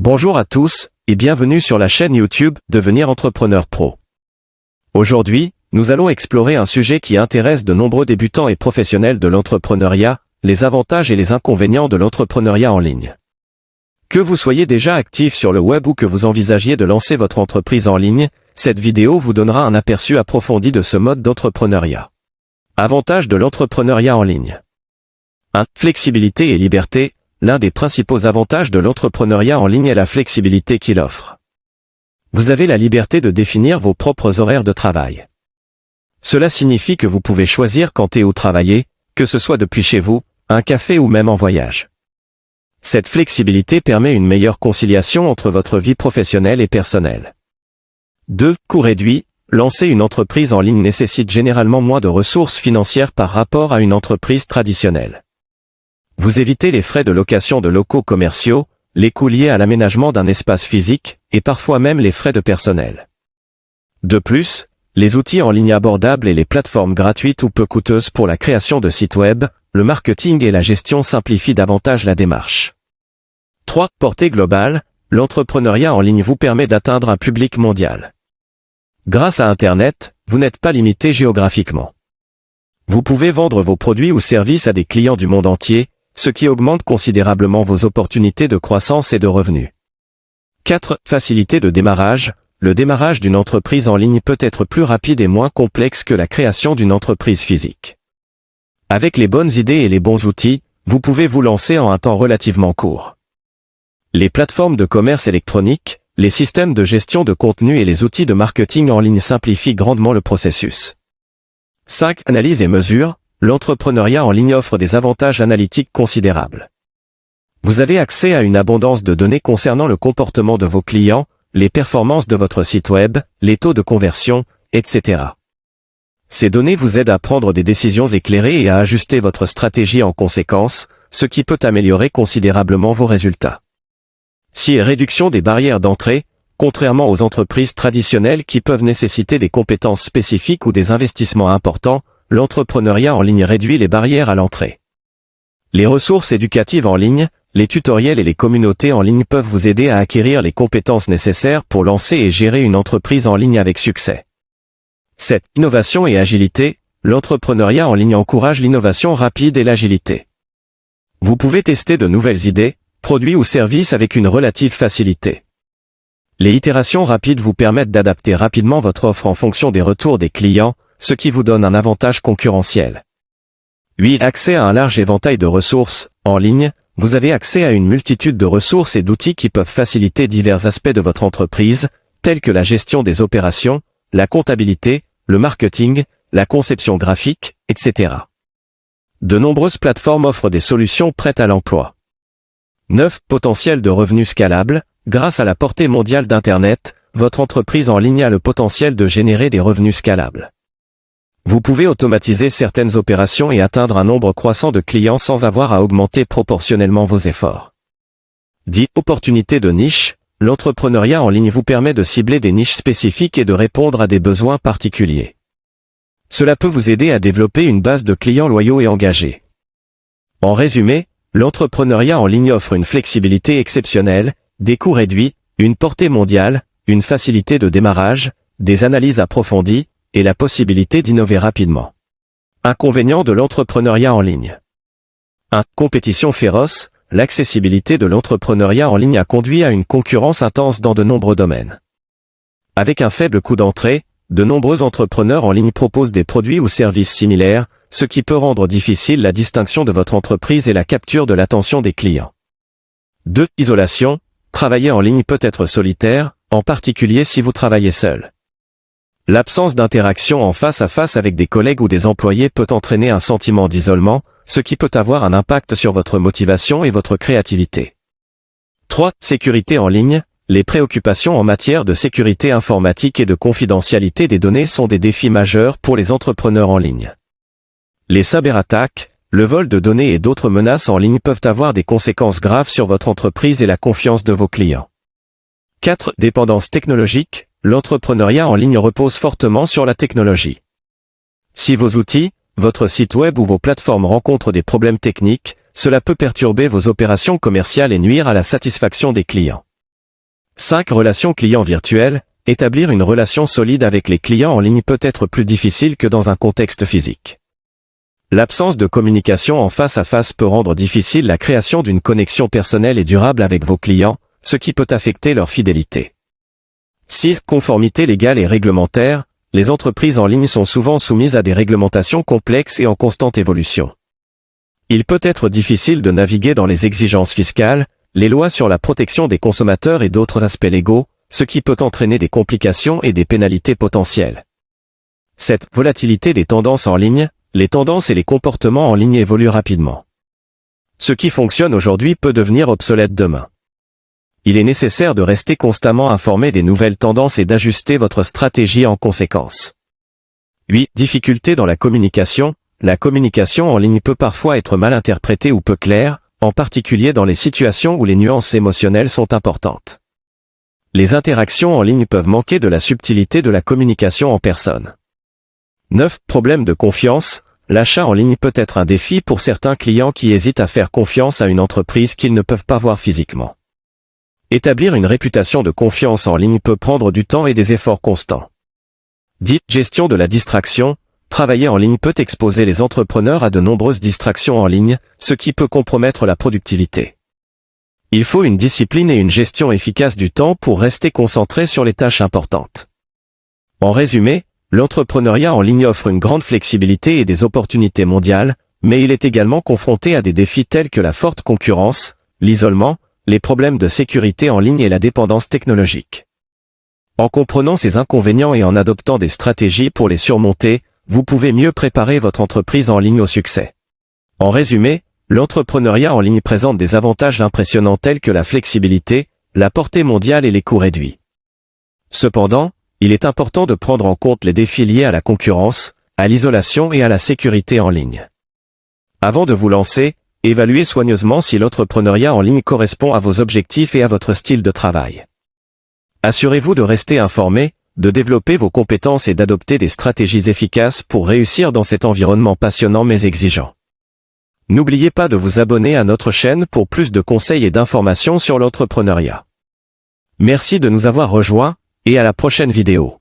Bonjour à tous, et bienvenue sur la chaîne YouTube Devenir Entrepreneur Pro. Aujourd'hui, nous allons explorer un sujet qui intéresse de nombreux débutants et professionnels de l'entrepreneuriat, les avantages et les inconvénients de l'entrepreneuriat en ligne. Que vous soyez déjà actif sur le web ou que vous envisagiez de lancer votre entreprise en ligne, cette vidéo vous donnera un aperçu approfondi de ce mode d'entrepreneuriat. Avantages de l'entrepreneuriat en ligne. 1. Flexibilité et liberté. L'un des principaux avantages de l'entrepreneuriat en ligne est la flexibilité qu'il offre. Vous avez la liberté de définir vos propres horaires de travail. Cela signifie que vous pouvez choisir quand et où travailler, que ce soit depuis chez vous, un café ou même en voyage. Cette flexibilité permet une meilleure conciliation entre votre vie professionnelle et personnelle. 2. Coût réduit. Lancer une entreprise en ligne nécessite généralement moins de ressources financières par rapport à une entreprise traditionnelle. Vous évitez les frais de location de locaux commerciaux, les coûts liés à l'aménagement d'un espace physique, et parfois même les frais de personnel. De plus, les outils en ligne abordables et les plateformes gratuites ou peu coûteuses pour la création de sites web, le marketing et la gestion simplifient davantage la démarche. 3. Portée globale. L'entrepreneuriat en ligne vous permet d'atteindre un public mondial. Grâce à Internet, vous n'êtes pas limité géographiquement. Vous pouvez vendre vos produits ou services à des clients du monde entier, ce qui augmente considérablement vos opportunités de croissance et de revenus. 4. Facilité de démarrage. Le démarrage d'une entreprise en ligne peut être plus rapide et moins complexe que la création d'une entreprise physique. Avec les bonnes idées et les bons outils, vous pouvez vous lancer en un temps relativement court. Les plateformes de commerce électronique, les systèmes de gestion de contenu et les outils de marketing en ligne simplifient grandement le processus. 5. Analyse et mesure. L'entrepreneuriat en ligne offre des avantages analytiques considérables. Vous avez accès à une abondance de données concernant le comportement de vos clients, les performances de votre site web, les taux de conversion, etc. Ces données vous aident à prendre des décisions éclairées et à ajuster votre stratégie en conséquence, ce qui peut améliorer considérablement vos résultats. 6. Réduction des barrières d'entrée. Contrairement aux entreprises traditionnelles qui peuvent nécessiter des compétences spécifiques ou des investissements importants, l'entrepreneuriat en ligne réduit les barrières à l'entrée. Les ressources éducatives en ligne, les tutoriels et les communautés en ligne peuvent vous aider à acquérir les compétences nécessaires pour lancer et gérer une entreprise en ligne avec succès. 7. Innovation et agilité. L'entrepreneuriat en ligne encourage l'innovation rapide et l'agilité. Vous pouvez tester de nouvelles idées, produits ou services avec une relative facilité. Les itérations rapides vous permettent d'adapter rapidement votre offre en fonction des retours des clients, ce qui vous donne un avantage concurrentiel. 8. Accès à un large éventail de ressources. En ligne, vous avez accès à une multitude de ressources et d'outils qui peuvent faciliter divers aspects de votre entreprise, tels que la gestion des opérations, la comptabilité, le marketing, la conception graphique, etc. De nombreuses plateformes offrent des solutions prêtes à l'emploi. 9. Potentiel de revenus scalable. Grâce à la portée mondiale d'Internet, votre entreprise en ligne a le potentiel de générer des revenus scalables. Vous pouvez automatiser certaines opérations et atteindre un nombre croissant de clients sans avoir à augmenter proportionnellement vos efforts. 10. Opportunités de niche. L'entrepreneuriat en ligne vous permet de cibler des niches spécifiques et de répondre à des besoins particuliers. Cela peut vous aider à développer une base de clients loyaux et engagés. En résumé, l'entrepreneuriat en ligne offre une flexibilité exceptionnelle, des coûts réduits, une portée mondiale, une facilité de démarrage, des analyses approfondies, et la possibilité d'innover rapidement. Inconvénients de l'entrepreneuriat en ligne. 1. Compétition féroce. L'accessibilité de l'entrepreneuriat en ligne a conduit à une concurrence intense dans de nombreux domaines. Avec un faible coût d'entrée, de nombreux entrepreneurs en ligne proposent des produits ou services similaires, ce qui peut rendre difficile la distinction de votre entreprise et la capture de l'attention des clients. 2. Isolation. Travailler en ligne peut être solitaire, en particulier si vous travaillez seul. L'absence d'interaction en face à face avec des collègues ou des employés peut entraîner un sentiment d'isolement, ce qui peut avoir un impact sur votre motivation et votre créativité. 3. Sécurité en ligne. Les préoccupations en matière de sécurité informatique et de confidentialité des données sont des défis majeurs pour les entrepreneurs en ligne. Les cyberattaques, le vol de données et d'autres menaces en ligne peuvent avoir des conséquences graves sur votre entreprise et la confiance de vos clients. 4. Dépendance technologique. L'entrepreneuriat en ligne repose fortement sur la technologie. Si vos outils, votre site web ou vos plateformes rencontrent des problèmes techniques, cela peut perturber vos opérations commerciales et nuire à la satisfaction des clients. 5. Relations clients virtuelles. Établir une relation solide avec les clients en ligne peut être plus difficile que dans un contexte physique. L'absence de communication en face à face peut rendre difficile la création d'une connexion personnelle et durable avec vos clients, ce qui peut affecter leur fidélité. 6. Conformité légale et réglementaire. Les entreprises en ligne sont souvent soumises à des réglementations complexes et en constante évolution. Il peut être difficile de naviguer dans les exigences fiscales, les lois sur la protection des consommateurs et d'autres aspects légaux, ce qui peut entraîner des complications et des pénalités potentielles. Cette volatilité des tendances en ligne, les tendances et les comportements en ligne évoluent rapidement. Ce qui fonctionne aujourd'hui peut devenir obsolète demain. Il est nécessaire de rester constamment informé des nouvelles tendances et d'ajuster votre stratégie en conséquence. 8. Difficultés dans la communication. La communication en ligne peut parfois être mal interprétée ou peu claire, en particulier dans les situations où les nuances émotionnelles sont importantes. Les interactions en ligne peuvent manquer de la subtilité de la communication en personne. 9. Problème de confiance. L'achat en ligne peut être un défi pour certains clients qui hésitent à faire confiance à une entreprise qu'ils ne peuvent pas voir physiquement. Établir une réputation de confiance en ligne peut prendre du temps et des efforts constants. 10. Gestion de la distraction. Travailler en ligne peut exposer les entrepreneurs à de nombreuses distractions en ligne, ce qui peut compromettre la productivité. Il faut une discipline et une gestion efficace du temps pour rester concentré sur les tâches importantes. En résumé, l'entrepreneuriat en ligne offre une grande flexibilité et des opportunités mondiales, mais il est également confronté à des défis tels que la forte concurrence, l'isolement, les problèmes de sécurité en ligne et la dépendance technologique. En comprenant ces inconvénients et en adoptant des stratégies pour les surmonter, vous pouvez mieux préparer votre entreprise en ligne au succès. En résumé, l'entrepreneuriat en ligne présente des avantages impressionnants tels que la flexibilité, la portée mondiale et les coûts réduits. Cependant, il est important de prendre en compte les défis liés à la concurrence, à l'isolation et à la sécurité en ligne. Avant de vous lancer, évaluez soigneusement si l'entrepreneuriat en ligne correspond à vos objectifs et à votre style de travail. Assurez-vous de rester informé, de développer vos compétences et d'adopter des stratégies efficaces pour réussir dans cet environnement passionnant mais exigeant. N'oubliez pas de vous abonner à notre chaîne pour plus de conseils et d'informations sur l'entrepreneuriat. Merci de nous avoir rejoints, et à la prochaine vidéo.